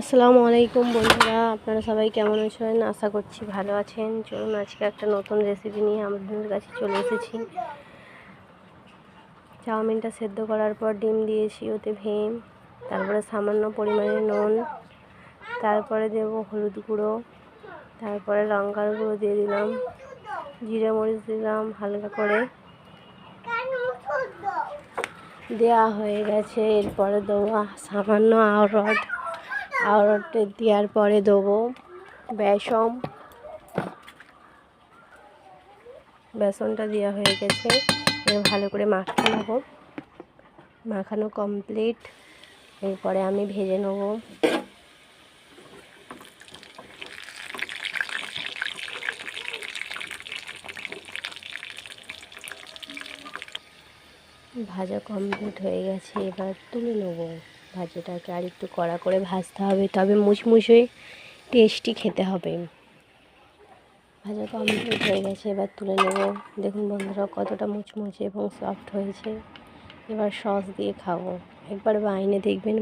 আসসালামু আলাইকুম বন্ধুরা, আপনারা সবাই কেমন আছেন? আশা করছি ভালো আছেন। চলুন আজকে একটা নতুন রেসিপি নিয়ে আপনাদের কাছে চলে এসেছি। চাউমিনটা সেদ্ধ করার পর ডিম দিয়েছি ওতে ভেঙে, তারপরে সামান্য পরিমাণে নুন, তারপরে দেব হলুদ গুঁড়ো, তারপরে লঙ্কার গুঁড়ো দিয়ে দিলাম, জিরে মরিচ দিলাম হালকা করে, দেওয়া হয়ে গেছে। এরপরে দেবো সামান্য আখরোট দেওয়ার পরে দেবো বেসনটা দেওয়া হয়ে গেছে। এবার ভালো করে মাখিয়ে নেব। মাখানো কমপ্লিট। এরপরে আমি ভেজে নেব। ভাজা কমপ্লিট হয়ে গেছে, এবার তুলে নেব। ভাজাটাকে আর একটু কড়া করে ভাজতে হবে, তবে মুচমুচে টেস্টি খেতে হবে। ভাজা কমপ্লিট হয়ে গেছে, এবার তুলে নেব। দেখুন বন্ধুরা কতটা মুচমুচে এবং সফট হয়েছে। এবার সস দিয়ে খাবো। একবার বানিয়ে দেখবেন।